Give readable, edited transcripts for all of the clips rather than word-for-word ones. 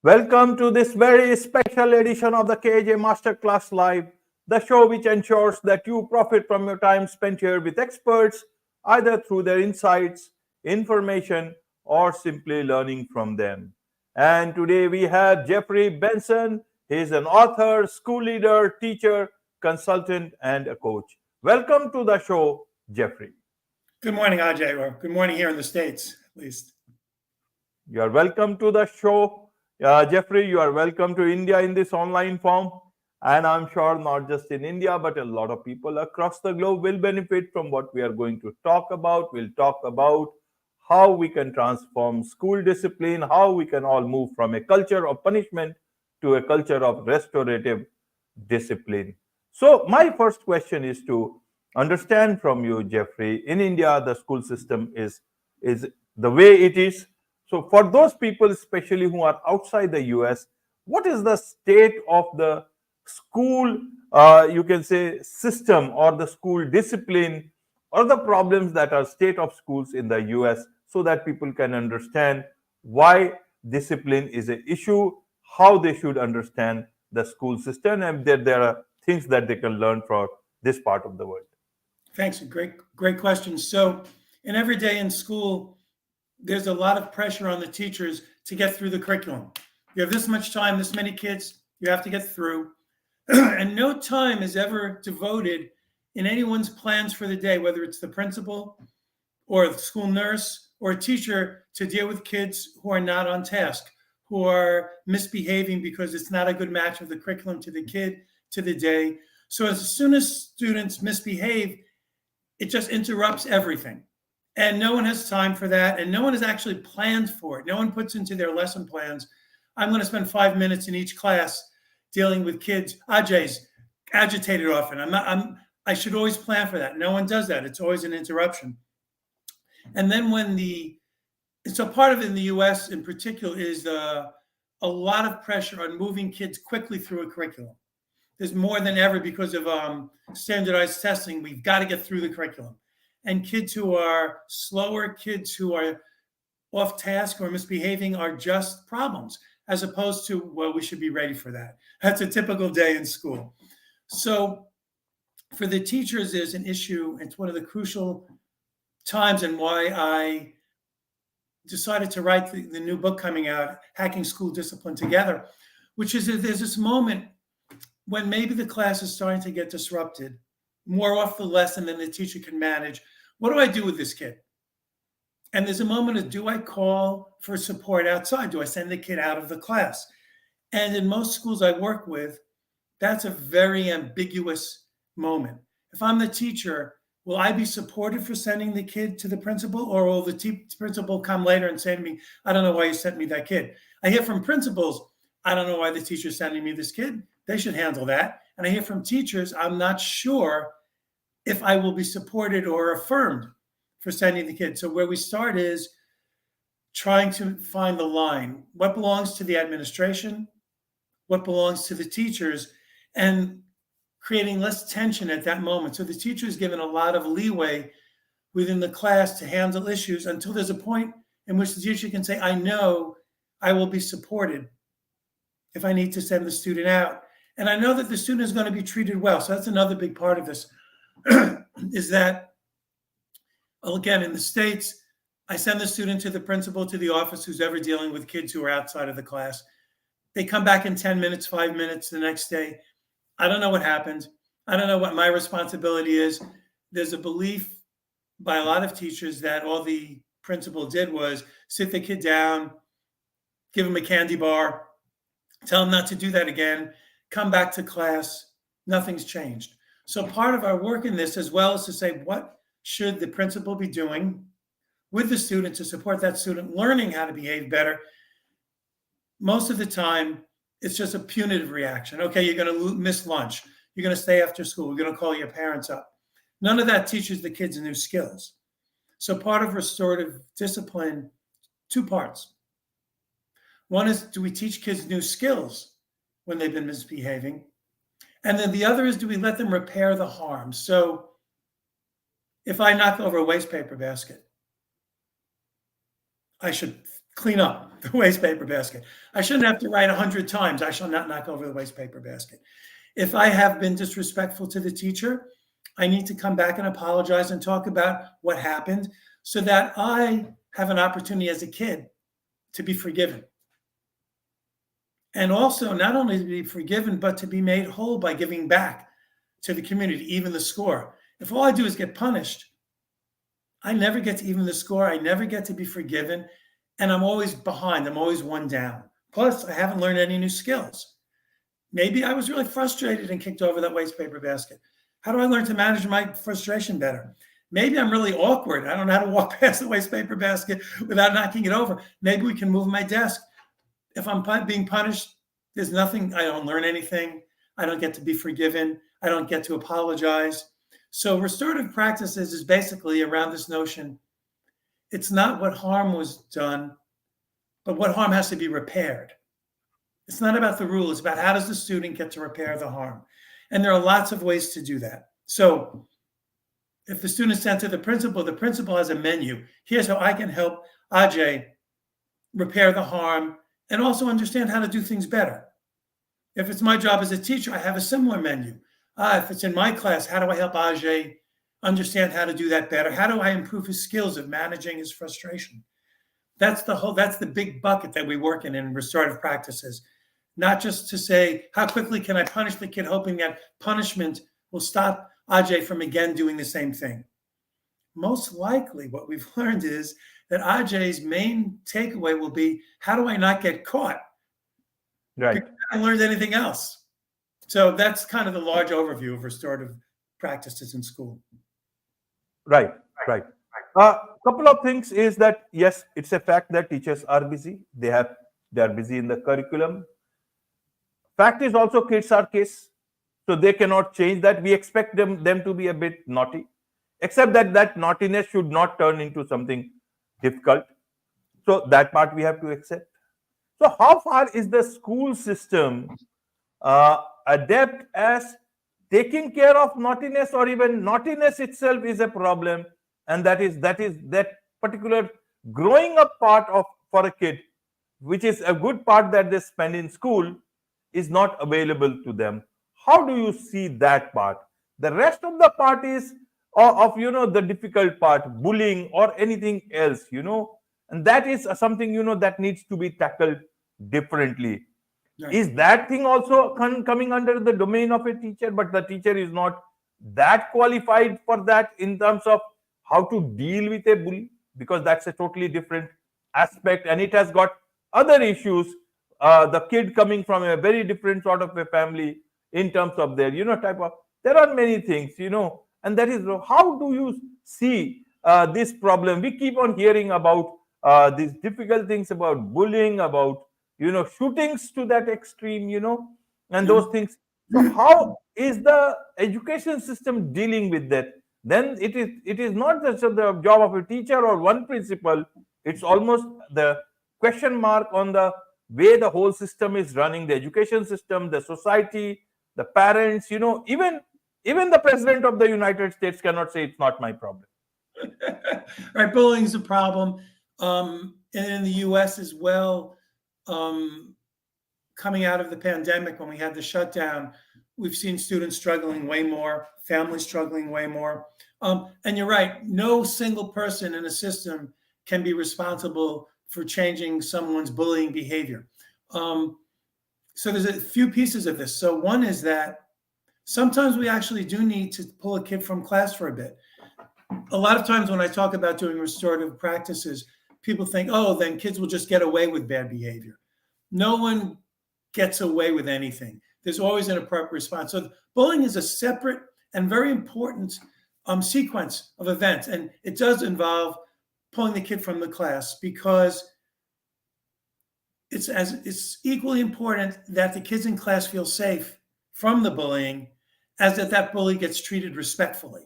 Welcome to this very special edition of the KAJ Masterclass Live, the show which ensures that you profit from your time spent here with experts, either through their insights, information, or simply learning from them. And today we have Jeffrey Benson. He is an author, school leader, teacher, consultant, and a coach. Welcome to the show, Jeffrey. Good morning, Ajay, or good morning here in the States, at least. You are welcome to the show. Jeffrey, you are welcome to India in this online form. And I'm sure not just in India, but a lot of people across the globe will benefit from what we are going to talk about. We'll talk about how we can transform school discipline, how we can all move from a culture of punishment to a culture of restorative discipline. So, my first question is to understand from you, Jeffrey. In India, the school system is the way it is. So, for those people, especially who are outside the US, what is the state of the school, you can say, system or the school discipline or the problems that are state of schools in the US, so that people can understand why discipline is an issue, how they should understand the school system, and that there are things that they can learn from this part of the world. Thanks. Great question. So, in every day in school, there's a lot of pressure on the teachers to get through the curriculum. You have this much time, this many kids, you have to get through. And no time is ever devoted in anyone's plans for the day, whether it's the principal or the school nurse or a teacher, to deal with kids who are not on task, who are misbehaving because it's not a good match of the curriculum to the kid, to the day. So as soon as students misbehave, it just interrupts everything. And no one has time for that. And no one has actually planned for it. No one puts into their lesson plans, I'm going to spend 5 minutes in each class dealing with kids. Ajay's agitated often. I should always plan for that. No one does that. It's always an interruption. And then so part of it in the US in particular is a lot of pressure on moving kids quickly through a curriculum. There's more than ever because of standardized testing. We've got to get through the curriculum. And kids who are slower, kids who are off task or misbehaving are just problems, as opposed to, well, we should be ready for that. That's a typical day in school. So for the teachers, there's an issue. It's one of the crucial times and why I decided to write the new book coming out, Hacking School Discipline Together, which is that there's this moment when maybe the class is starting to get disrupted, more off the lesson than the teacher can manage. What do I do with this kid? And there's a moment of, do I call for support outside? Do I send the kid out of the class? And in most schools I work with, that's a very ambiguous moment. If I'm the teacher, will I be supported for sending the kid to the principal, or will the principal come later and say to me, I don't know why you sent me that kid? I hear from principals, I don't know why the teacher's sending me this kid. They should handle that. And I hear from teachers, I'm not sure if I will be supported or affirmed for sending the kid. So where we start is trying to find the line. What belongs to the administration? What belongs to the teachers? And creating less tension at that moment. So the teacher is given a lot of leeway within the class to handle issues until there's a point in which the teacher can say, I know I will be supported if I need to send the student out. And I know that the student is going to be treated well. So that's another big part of this, is that, again, in the States, I send the student to the principal, to the office, who's ever dealing with kids who are outside of the class. They come back in 10 minutes, 5 minutes the next day. I don't know what happened. I don't know what my responsibility is. There's a belief by a lot of teachers that all the principal did was sit the kid down, give him a candy bar, tell him not to do that again, come back to class, nothing's changed. So part of our work in this, as well, is to say, what should the principal be doing with the student to support that student learning how to behave better? Most of the time, it's just a punitive reaction. Okay, you're going to miss lunch. You're going to stay after school. We're going to call your parents up. None of that teaches the kids new skills. So part of restorative discipline, two parts. One is, do we teach kids new skills when they've been misbehaving? And then the other is, do we let them repair the harm? So if I knock over a waste paper basket, I should clean up the waste paper basket. I shouldn't have to write 100 times, I shall not knock over the waste paper basket. If I have been disrespectful to the teacher, I need to come back and apologize and talk about what happened so that I have an opportunity as a kid to be forgiven. And also not only to be forgiven, but to be made whole by giving back to the community, even the score. If all I do is get punished, I never get to even the score. I never get to be forgiven. And I'm always behind. I'm always one down. Plus, I haven't learned any new skills. Maybe I was really frustrated and kicked over that waste paper basket. How do I learn to manage my frustration better? Maybe I'm really awkward. I don't know how to walk past the waste paper basket without knocking it over. Maybe we can move my desk. If I'm being punished, there's nothing, I don't learn anything. I don't get to be forgiven. I don't get to apologize. So restorative practices is basically around this notion. It's not what harm was done, but what harm has to be repaired. It's not about the rule. It's about how does the student get to repair the harm. And there are lots of ways to do that. So if the student is sent to the principal has a menu. Here's how I can help Ajay repair the harm and also understand how to do things better. If it's my job as a teacher, I have a similar menu. If it's in my class, how do I help Ajay understand how to do that better? How do I improve his skills of managing his frustration? That's the big bucket that we work in restorative practices. Not just to say, how quickly can I punish the kid, hoping that punishment will stop Ajay from again doing the same thing. Most likely what we've learned is that Ajay's main takeaway will be, how do I not get caught? Right. I haven't learned anything else. So that's kind of the large overview of restorative practices in school. Right. Couple of things is that, yes, it's a fact that teachers are busy. They are busy in the curriculum. Fact is also kids are kids, so they cannot change that. We expect them to be a bit naughty, except that naughtiness should not turn into something difficult. So that part we have to accept. So how far is the school system adept as taking care of naughtiness, or even naughtiness itself is a problem, and that particular growing up part of for a kid, which is a good part that they spend in school, is not available to them. How do you see that part? The rest of the part is of the difficult part, bullying or anything else, and that is something that needs to be tackled differently. Right. Is that thing also coming under the domain of a teacher, but the teacher is not that qualified for that in terms of how to deal with a bully, because that's a totally different aspect, and it has got other issues. The kid coming from a very different sort of a family in terms of their type of, there are many things, and that is how do you see this problem? We keep on hearing about these difficult things about bullying, about shootings to that extreme, and those things. So how is the education system dealing with that? Then it is not just the job of a teacher or one principal. It's almost the question mark on the way the whole system is running, the education system, the society, the parents, even the president of the United States cannot say it's not my problem. Right, bullying is a problem, and in the U.S. as well. Coming out of the pandemic, when we had the shutdown, we've seen students struggling way more, families struggling way more. And you're right, no single person in a system can be responsible for changing someone's bullying behavior. So there's a few pieces of this. So one is that sometimes we actually do need to pull a kid from class for a bit. A lot of times when I talk about doing restorative practices, people think, oh, then kids will just get away with bad behavior. No one gets away with anything. There's always an appropriate response. So bullying is a separate and very important sequence of events. And it does involve pulling the kid from the class, because it's equally important that the kids in class feel safe from the bullying as that bully gets treated respectfully.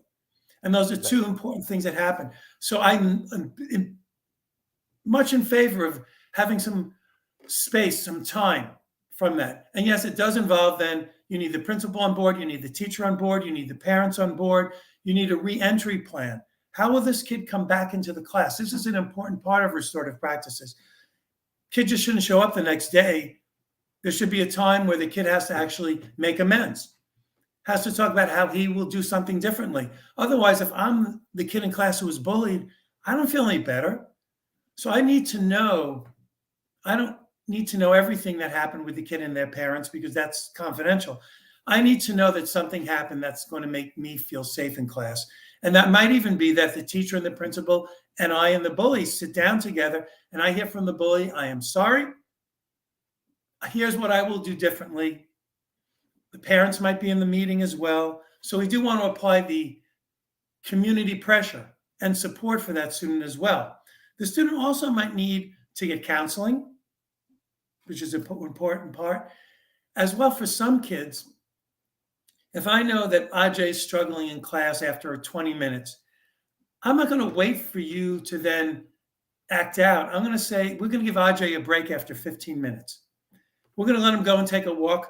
And those are two important things that happen. So I'm much in favor of having some space, some time from that. And yes, it does involve then you need the principal on board, you need the teacher on board, you need the parents on board, you need a re-entry plan. How will this kid come back into the class? This is an important part of restorative practices. kid just shouldn't show up the next day. There should be a time where the kid has to actually make amends, has to talk about how he will do something differently. Otherwise, if I'm the kid in class who was bullied, I don't feel any better. So I need to know, I don't need to know everything that happened with the kid and their parents because that's confidential. I need to know that something happened that's going to make me feel safe in class. And that might even be that the teacher and the principal and I and the bully sit down together and I hear from the bully, I am sorry. Here's what I will do differently. The parents might be in the meeting as well. So we do want to apply the community pressure and support for that student as well. The student also might need to get counseling, which is an important part. As well, for some kids, if I know that Ajay is struggling in class after 20 minutes, I'm not going to wait for you to then act out. I'm going to say, we're going to give Ajay a break after 15 minutes. We're going to let him go and take a walk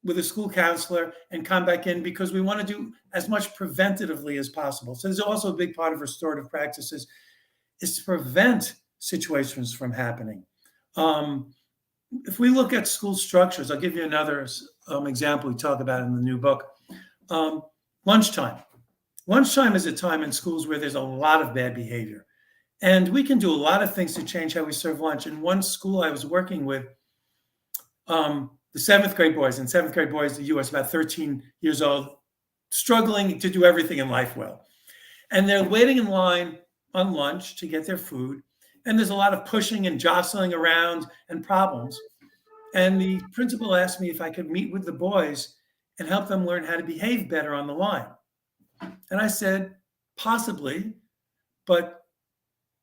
with a school counselor and come back in because we want to do as much preventatively as possible. So there's also a big part of restorative practices is to prevent situations from happening. If we look at school structures, I'll give you another example we talk about in the new book. Lunchtime. Lunchtime is a time in schools where there's a lot of bad behavior. And we can do a lot of things to change how we serve lunch. In one school I was working with, the seventh grade boys in the US, about 13 years old, struggling to do everything in life well. And they're waiting in line on lunch to get their food. And there's a lot of pushing and jostling around and problems. And the principal asked me if I could meet with the boys and help them learn how to behave better on the line. And I said, possibly, but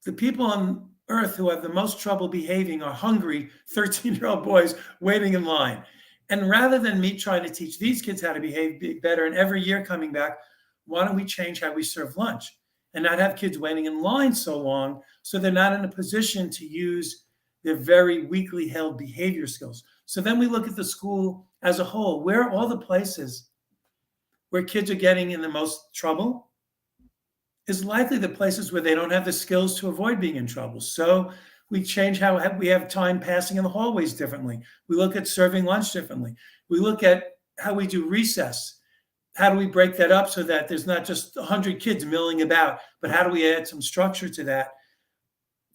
the people on earth who have the most trouble behaving are hungry 13-year-old boys waiting in line. And rather than me trying to teach these kids how to behave better and every year coming back, why don't we change how we serve lunch and not have kids waiting in line so long so they're not in a position to use their very weakly held behavior skills. So then we look at the school as a whole. Where are all the places where kids are getting in the most trouble? Is likely the places where they don't have the skills to avoid being in trouble. So we change how we have time passing in the hallways differently. We look at serving lunch differently. We look at how we do recess. How do we break that up so that there's not just 100 kids milling about, but how do we add some structure to that?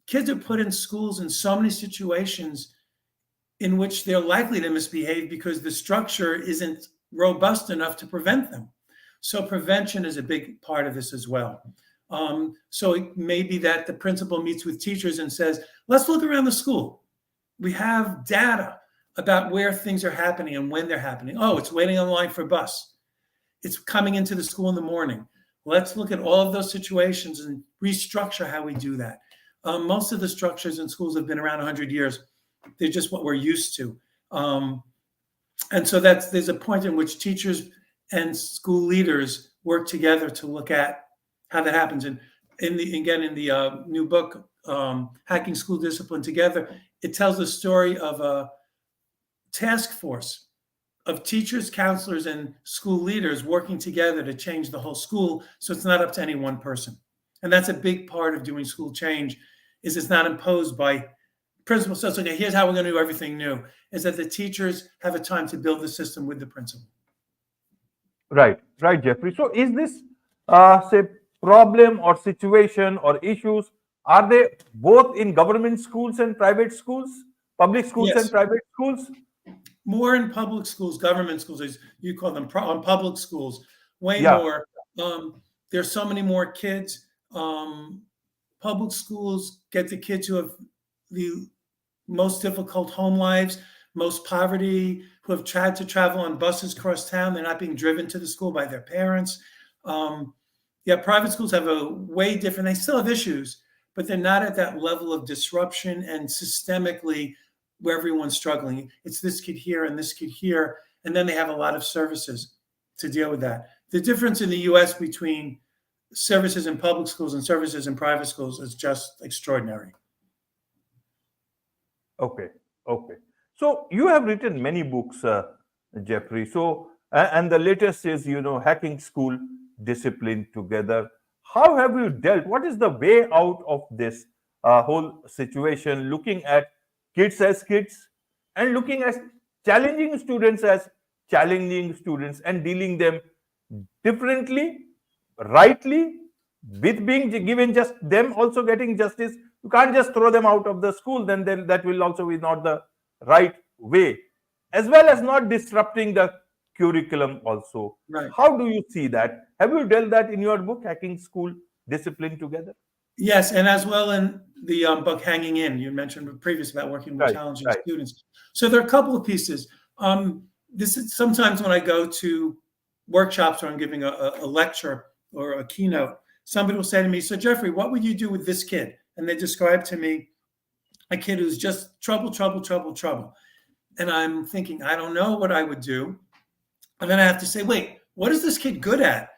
Kids are put in schools in so many situations in which they're likely to misbehave because the structure isn't robust enough to prevent them. So prevention is a big part of this as well. So it may be that the principal meets with teachers and says, let's look around the school. We have data about where things are happening and when they're happening. Oh, it's waiting on line for bus. It's coming into the school in the morning. Let's look at all of those situations and restructure how we do that. Most of the structures in schools have been around 100 years. They're just what we're used to. And so there's a point in which teachers and school leaders work together to look at how that happens. And in the new book, Hacking School Discipline Together, it tells the story of a task force of teachers, counselors, and school leaders working together to change the whole school. So it's not up to any one person. And that's a big part of doing school change, is it's not imposed by principal. So it's okay, here's how we're going to do everything new, is that the teachers have a time to build the system with the principal. Right, Jeffrey. So is this, say, problem or situation or issues, are they both in government schools and private schools, public schools Yes. and private schools? More in public schools, government schools, as you call them, public schools, way Yeah. more. There's so many more kids. Public schools get the kids who have the most difficult home lives, most poverty, who have tried to travel on buses across town. They're not being driven to the school by their parents. Private schools have a way different, they still have issues, but they're not at that level of disruption and systemically where everyone's struggling. It's this kid here and this kid here. And then they have a lot of services to deal with that. The difference in the US between services in public schools and services in private schools is just extraordinary. Okay. So you have written many books, Jeffrey. So, and the latest is, Hacking School Discipline Together. How have you dealt? What is the way out of this whole situation, looking at kids as kids, and looking at challenging students as challenging students, and dealing them differently, rightly, with being given just them also getting justice. You can't just throw them out of the school, then that will also be not the right way, as well as not disrupting the curriculum also. Right. How do you see that? Have you dealt that in your book, Hacking School Discipline Together? Yes, and as well in the book Hanging In, you mentioned previous about working with Right, challenging right. students. So there are a couple of pieces. This is sometimes when I go to workshops or I'm giving a lecture or a keynote, somebody will say to me, "So Jeffrey, what would you do with this kid?" And they describe to me a kid who's just trouble, trouble, trouble, trouble. And I'm thinking, I don't know what I would do. And then I have to say, wait, what is this kid good at?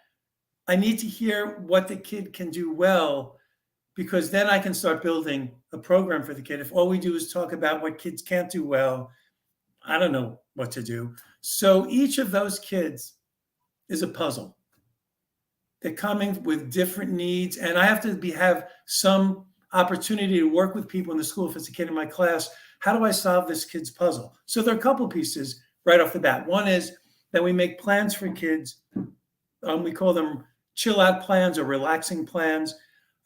I need to hear what the kid can do well, because then I can start building a program for the kid. If all we do is talk about what kids can't do well, I don't know what to do. So each of those kids is a puzzle. They're coming with different needs, and I have to have some opportunity to work with people in the school. If it's a kid in my class, how do I solve this kid's puzzle? So there are a couple pieces right off the bat. One is that we make plans for kids. We call them chill out plans or relaxing plans.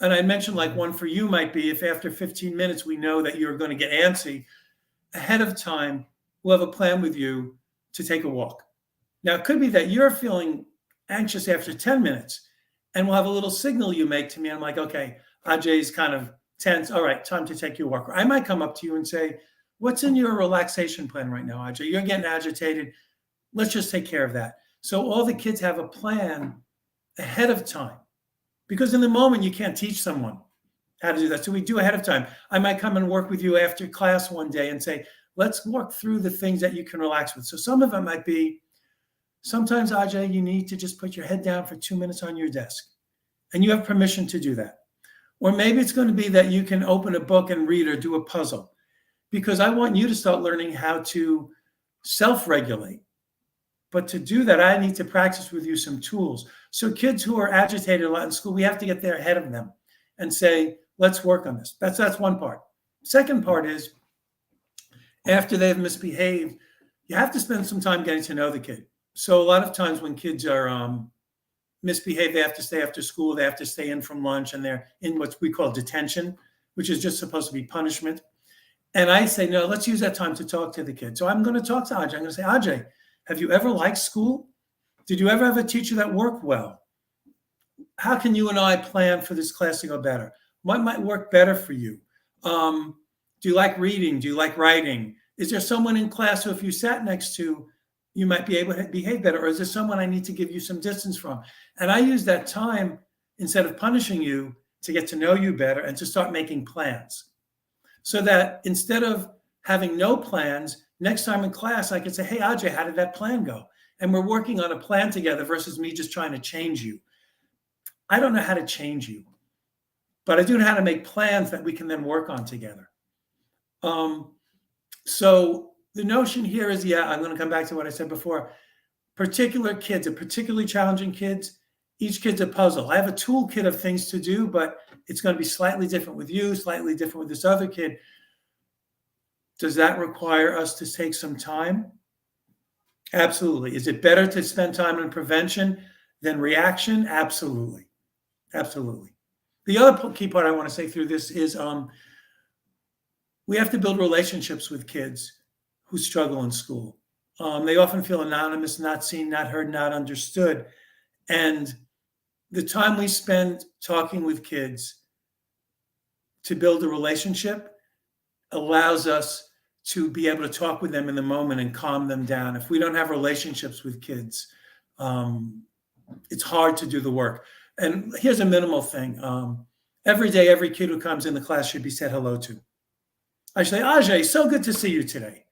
And I mentioned, like, one for you might be if after 15 minutes we know that you're going to get antsy, ahead of time, we'll have a plan with you to take a walk. Now, it could be that you're feeling anxious after 10 minutes, and we'll have a little signal you make to me. I'm like, okay, Ajay's kind of tense. All right, time to take your walk. Or I might come up to you and say, what's in your relaxation plan right now, Ajay? You're getting agitated. Let's just take care of that. So all the kids have a plan ahead of time, because in the moment you can't teach someone how to do that. So we do ahead of time. I might come and work with you after class one day and say, let's walk through the things that you can relax with. So some of it might be, sometimes, Ajay, you need to just put your head down for 2 minutes on your desk, and you have permission to do that. Or maybe it's going to be that you can open a book and read or do a puzzle, because I want you to start learning how to self-regulate. But to do that, I need to practice with you some tools. So kids who are agitated a lot in school, we have to get there ahead of them and say, let's work on this. That's one part. Second part is, after they've misbehaved, you have to spend some time getting to know the kid. So a lot of times when kids are misbehaved, they have to stay after school, they have to stay in from lunch, and they're in what we call detention, which is just supposed to be punishment. And I say, no, let's use that time to talk to the kid. So I'm going to talk to Ajay. I'm going to say, Ajay, have you ever liked school? Did you ever have a teacher that worked well? How can you and I plan for this class to go better? What might work better for you? Do you like reading? Do you like writing? Is there someone in class who, if you sat next to, you might be able to behave better? Or is there someone I need to give you some distance from? And I use that time, instead of punishing you, to get to know you better and to start making plans. So that instead of having no plans, next time in class, I can say, hey, Ajay, how did that plan go? And we're working on a plan together versus me just trying to change you. I don't know how to change you, but I do know how to make plans that we can then work on together. So the notion here is, I'm going to come back to what I said before. Particular kids, and particularly challenging kids, each kid's a puzzle. I have a toolkit of things to do, but it's going to be slightly different with you, slightly different with this other kid. Does that require us to take some time? Absolutely. Is it better to spend time on prevention than reaction? Absolutely. Absolutely. The other key part I want to say through this is we have to build relationships with kids who struggle in school. They often feel anonymous, not seen, not heard, not understood. And the time we spend talking with kids to build a relationship allows us to be able to talk with them in the moment and calm them down. If we don't have relationships with kids, it's hard to do the work. And here's a minimal thing. Every day, every kid who comes in the class should be said hello to. I say, Ajay, so good to see you today.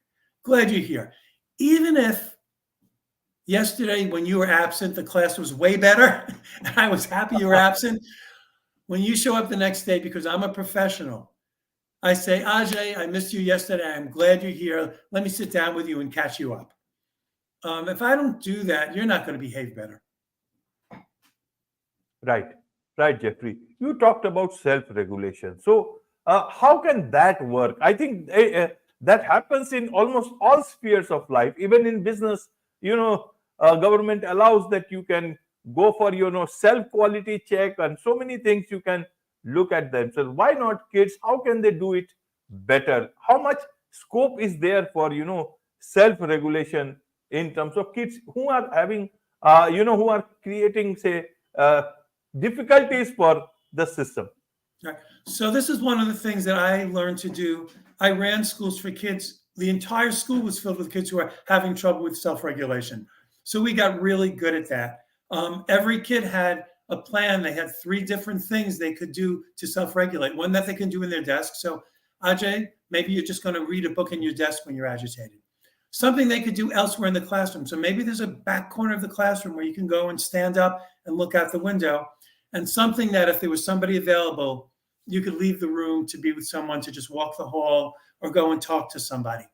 Glad you're here. Even if yesterday when you were absent, the class was way better, and I was happy you were absent, when you show up the next day, because I'm a professional, I say, Ajay, I missed you yesterday. I'm glad you're here. Let me sit down with you and catch you up. If I don't do that, you're not going to behave better. Right, right, Jeffrey. You talked about self-regulation. So, how can that work? I think that happens in almost all spheres of life. Even in business, government allows that you can go for self quality check, and so many things you can look at themselves. Why not kids? How can they do it better? How much scope is there for self regulation in terms of kids who are having who are creating, say, difficulties for the system? Right. So this is one of the things that I learned to do. I ran schools for kids. The entire school was filled with kids who are having trouble with self-regulation. So we got really good at that. Every kid had a plan. They had 3 different things they could do to self-regulate. One that they can do in their desk. So Ajay, maybe you're just going to read a book in your desk when you're agitated. Something they could do elsewhere in the classroom. So maybe there's a back corner of the classroom where you can go and stand up and look out the window. And something that if there was somebody available, you could leave the room to be with someone, to just walk the hall or go and talk to somebody.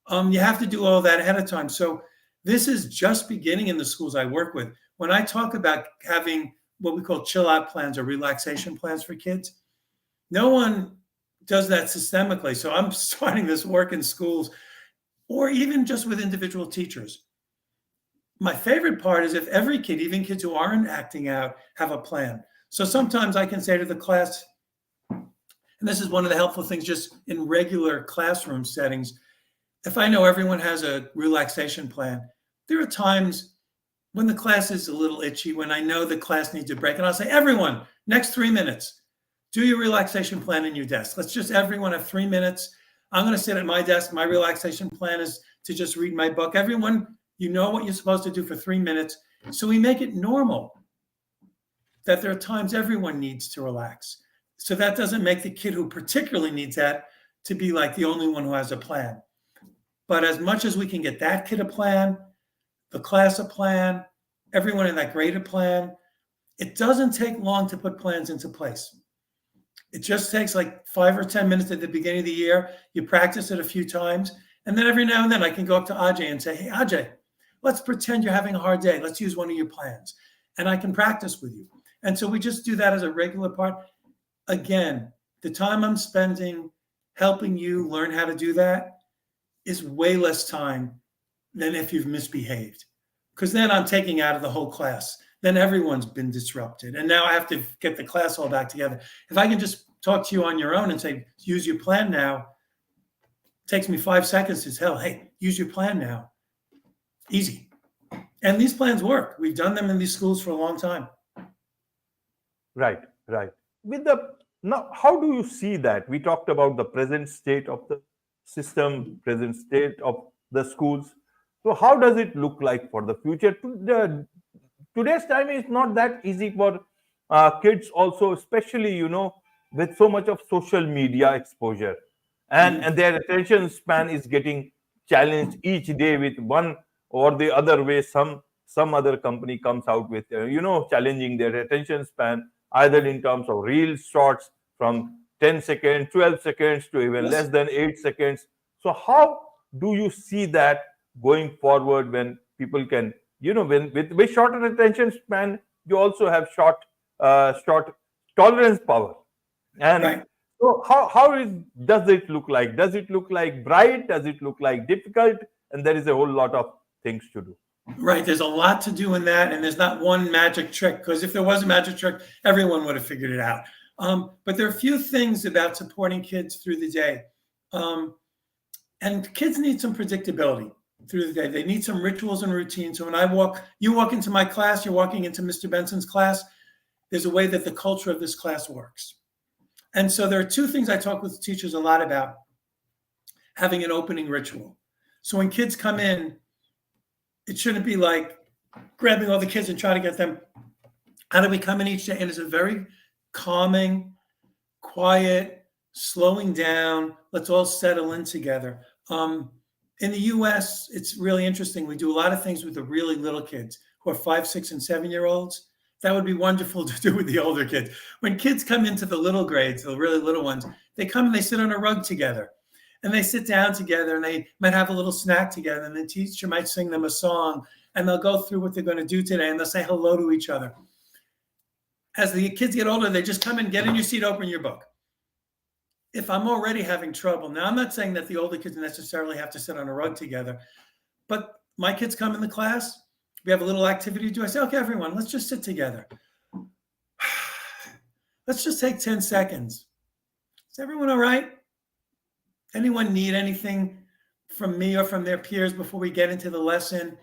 You have to do all that ahead of time. So this is just beginning in the schools I work with. When I talk about having what we call chill out plans or relaxation plans for kids, no one does that systemically. So I'm starting this work in schools or even just with individual teachers. My favorite part is if every kid, even kids who aren't acting out, have a plan. So sometimes I can say to the class, and this is one of the helpful things just in regular classroom settings, if I know everyone has a relaxation plan, there are times when the class is a little itchy, when I know the class needs a break, and I'll say, everyone, next 3 minutes, do your relaxation plan in your desk. Let's just everyone have 3 minutes. I'm going to sit at my desk. My relaxation plan is to just read my book. Everyone, you know what you're supposed to do for 3 minutes. So we make it normal that there are times everyone needs to relax. So that doesn't make the kid who particularly needs that to be like the only one who has a plan. But as much as we can get that kid a plan, the class a plan, everyone in that grade a plan, it doesn't take long to put plans into place. It just takes like 5 or 10 minutes at the beginning of the year. You practice it a few times. And then every now and then I can go up to Ajay and say, hey, Ajay, let's pretend you're having a hard day. Let's use one of your plans. And I can practice with you. And so we just do that as a regular part. Again, the time I'm spending helping you learn how to do that is way less time than if you've misbehaved. Because then I'm taking out of the whole class. Then everyone's been disrupted. And now I have to get the class all back together. If I can just talk to you on your own and say, use your plan now, it takes me 5 seconds to tell, hey, use your plan now. Easy. And these plans work. We've done them in these schools for a long time. Right. Now, how do you see that? We talked about the present state of the system, present state of the schools. So how does it look like for the future? Today's time is not that easy for kids also, especially, with so much of social media exposure. And their attention span is getting challenged each day with one or the other way. Some other company comes out with, challenging their attention span, either in terms of reels, shorts from 10 seconds, 12 seconds to even less than 8 seconds. So how do you see that going forward when people can, when with shorter attention span, you also have short tolerance power. And right. So does it look like? Does it look like bright? Does it look like difficult? And there is a whole lot of things to do. Right. There's a lot to do in that. And there's not one magic trick, because if there was a magic trick, everyone would have figured it out. But there are a few things about supporting kids through the day. And kids need some predictability through the day. They need some rituals and routines. So when you walk into my class, you're walking into Mr. Benson's class, there's a way that the culture of this class works. And so there are 2 things I talk with teachers a lot about: having an opening ritual. So when kids come in, it shouldn't be like grabbing all the kids and trying to get them. How do we come in each day? And it's a very calming, quiet, slowing down. Let's all settle in together. In the US, it's really interesting. We do a lot of things with the really little kids who are 5, 6, and 7-year-olds. That would be wonderful to do with the older kids. When kids come into the little grades, the really little ones, they come and they sit on a rug together. And they sit down together and they might have a little snack together. And the teacher might sing them a song. And they'll go through what they're going to do today. And they'll say hello to each other. As the kids get older, they just come in, get in your seat, open your book. if I'm already having trouble, now I'm not saying that the older kids necessarily have to sit on a rug together, but my kids come in the class, we have a little activity to do. I say, okay, everyone, let's just sit together. Let's just take 10 seconds. Is everyone all right? Anyone need anything from me or from their peers before we get into the lesson?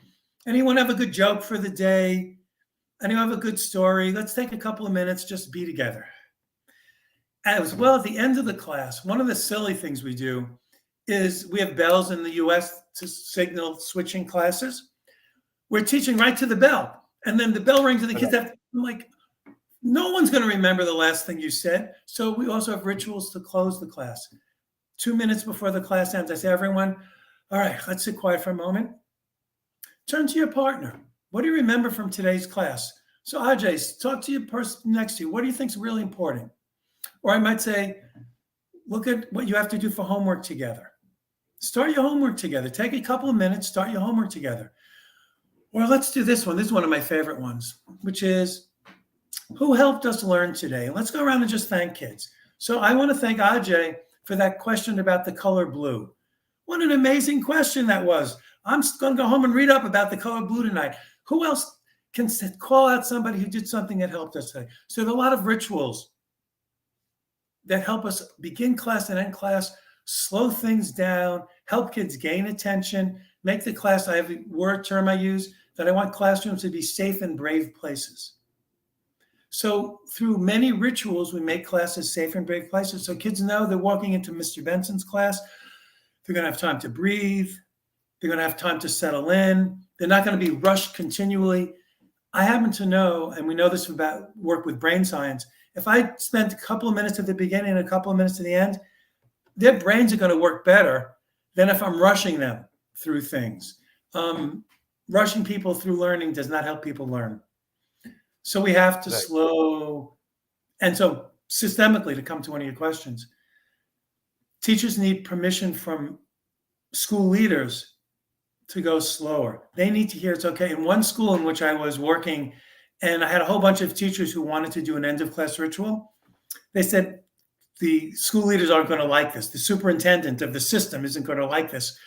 Anyone have a good joke for the day? Anyone have a good story? Let's take a couple of minutes, just be together. As well, at the end of the class, one of the silly things we do is we have bells in the US to signal switching classes. We're teaching right to the bell. And then the bell rings and the kids have, I'm like, no one's going to remember the last thing you said. So we also have rituals to close the class. 2 minutes before the class ends, I say, everyone, all right, let's sit quiet for a moment. Turn to your partner. What do you remember from today's class? So Ajay, talk to your person next to you. What do you think is really important? Or I might say, look at what you have to do for homework together. Start your homework together. Take a couple of minutes, start your homework together. Or let's do this one. This is one of my favorite ones, which is, who helped us learn today? And let's go around and just thank kids. So I want to thank Ajay for that question about the color blue. What an amazing question that was. I'm going to go home and read up about the color blue tonight. Who else can call out somebody who did something that helped us today? So there are a lot of rituals that help us begin class and end class, slow things down, help kids gain attention, make the class, I have a term I use, that I want classrooms to be safe and brave places. So through many rituals, we make classes safe and brave places. So kids know they're walking into Mr. Benson's class. They're going to have time to breathe. They're going to have time to settle in. They're not going to be rushed continually. I happen to know, and we know this about work with brain science, if I spend a couple of minutes at the beginning and a couple of minutes at the end, their brains are going to work better than if I'm rushing them through things. Rushing people through learning does not help people learn. So we have to slow. And so systemically, to come to one of your questions, teachers need permission from school leaders to go slower. They need to hear it's okay. In one school in which I was working, and I had a whole bunch of teachers who wanted to do an end of class ritual, they said, the school leaders aren't going to like this. The superintendent of the system isn't going to like this.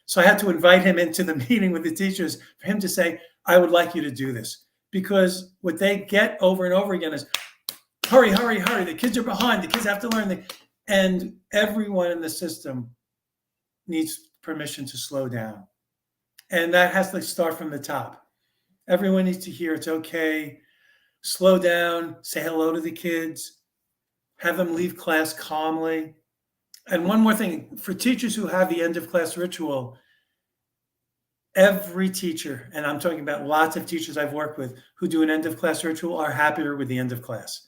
So I had to invite him into the meeting with the teachers for him to say, I would like you to do this. Because what they get over and over again is, hurry, hurry, hurry. The kids are behind. The kids have to learn. And everyone in the system needs permission to slow down. And that has to start from the top. Everyone needs to hear it's okay. Slow down, say hello to the kids, have them leave class calmly. And one more thing, for teachers who have the end of class ritual, every teacher, and I'm talking about lots of teachers I've worked with who do an end of class ritual, are happier with the end of class.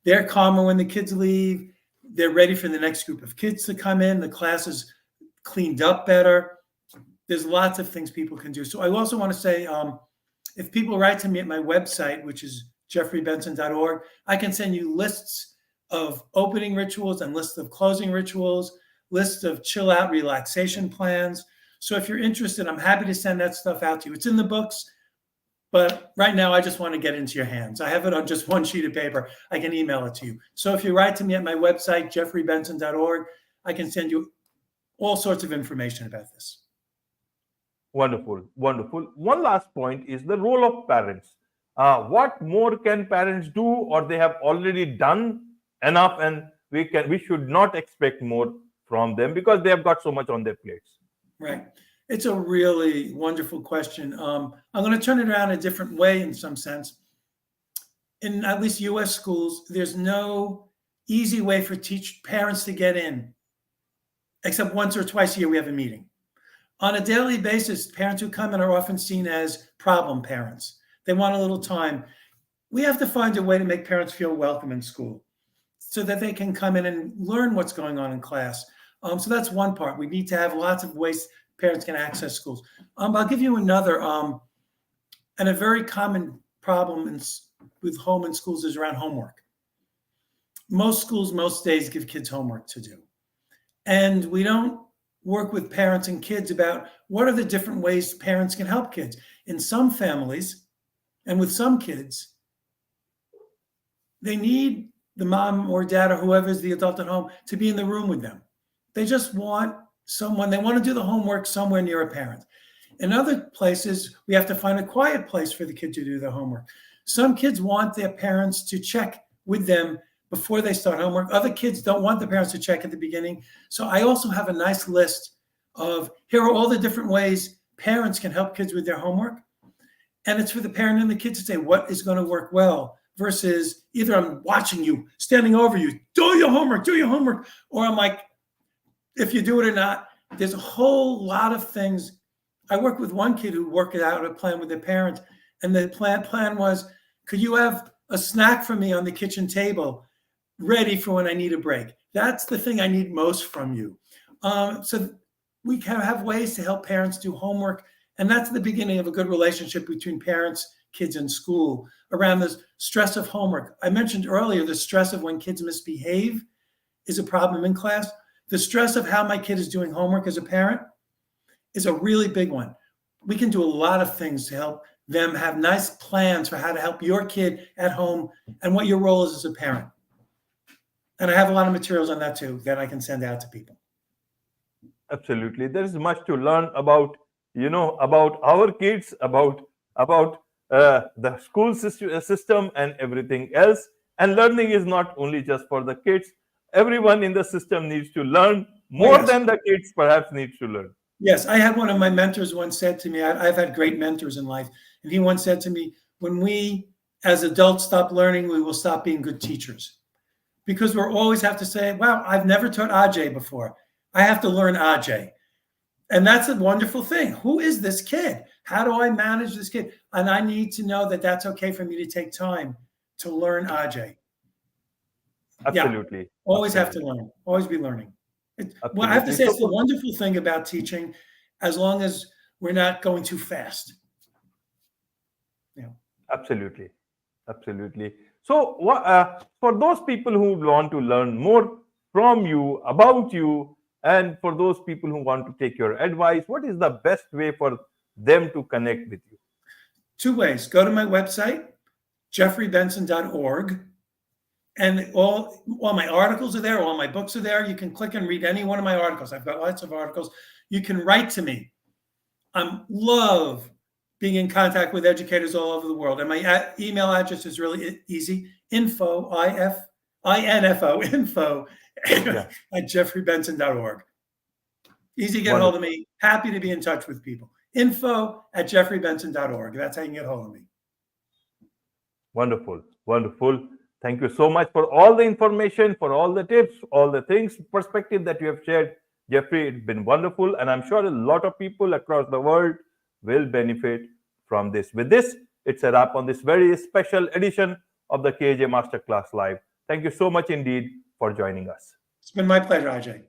They're calmer when the kids leave. They're ready for the next group of kids to come in. The class is cleaned up better. There's lots of things people can do. So I also want to say, if people write to me at my website, which is jeffreybenson.org, I can send you lists of opening rituals and lists of closing rituals, lists of chill out relaxation plans. So if you're interested, I'm happy to send that stuff out to you. It's in the books, but right now I just want to get into your hands. I have it on just one sheet of paper. I can email it to you. So if you write to me at my website, jeffreybenson.org, I can send you all sorts of information about this. Wonderful, wonderful. One last point is the role of parents. What more can parents do, or they have already done enough, and we should not expect more from them because they have got so much on their plates? Right. It's a really wonderful question. I'm going to turn it around a different way in some sense. In at least US schools, there's no easy way for parents to get in, except once or twice a year we have a meeting. On a daily basis, parents who come in are often seen as problem parents. They want a little time. We have to find a way to make parents feel welcome in school so that they can come in and learn what's going on in class. So that's one part. We need to have lots of ways parents can access schools. I'll give you another, and a very common problem with home and schools is around homework. Most schools, most days, give kids homework to do. And we don't work with parents and kids about what are the different ways parents can help kids. In some families, and with some kids, they need the mom or dad or whoever is the adult at home to be in the room with them. They just want someone, they want to do the homework somewhere near a parent. In other places, we have to find a quiet place for the kid to do their homework. Some kids want their parents to check with them before they start homework. Other kids don't want the parents to check at the beginning. So I also have a nice list of, here are all the different ways parents can help kids with their homework. And it's for the parent and the kid to say what is going to work well, versus either I'm watching you, standing over you, do your homework, or I'm like, if you do it or not. There's a whole lot of things. I worked with one kid who worked it out a plan with their parents, and the plan was, could you have a snack for me on the kitchen table ready for when I need a break? That's the thing I need most from you. So we can have ways to help parents do homework, and that's the beginning of a good relationship between parents, kids, and school around the stress of homework. I mentioned earlier the stress of when kids misbehave is a problem in class. The stress of how my kid is doing homework as a parent is a really big one. We can do a lot of things to help them have nice plans for how to help your kid at home and what your role is as a parent. And I have a lot of materials on that too that I can send out to people. Absolutely. There is much to learn about, about our kids, about the school system and everything else. And learning is not only just for the kids. Everyone in the system needs to learn more than the kids perhaps needs to learn. Yes, I had one of my mentors once said to me, I've had great mentors in life, and he once said to me, when we as adults stop learning, we will stop being good teachers. Because we'll always have to say, wow, I've never taught AJ before. I have to learn AJ. And that's a wonderful thing. Who is this kid? How do I manage this kid? And I need to know that that's okay for me to take time to learn AJ. Absolutely. Yeah, always have to learn. Always be learning. Well, I have to say, it's the wonderful thing about teaching, as long as we're not going too fast. Yeah. Absolutely. Absolutely. So for those people who want to learn more from you, about you, and for those people who want to take your advice, what is the best way for them to connect with you? Two ways. Go to my website, jeffreybenson.org. And all my articles are there. All my books are there. You can click and read any one of my articles. I've got lots of articles. You can write to me. I love being in contact with educators all over the world. And my email address is really easy. Info at jeffreybenson.org. Easy to get a hold of me. Happy to be in touch with people. Info at jeffreybenson.org. That's how you can get a hold of me. Wonderful. Wonderful. Thank you so much for all the information, for all the tips, all the things, perspective that you have shared. Jeffrey, it's been wonderful. And I'm sure a lot of people across the world will benefit from this. With this, it's a wrap on this very special edition of the KAJ Masterclass Live. Thank you so much indeed for joining us. It's been my pleasure, AJ.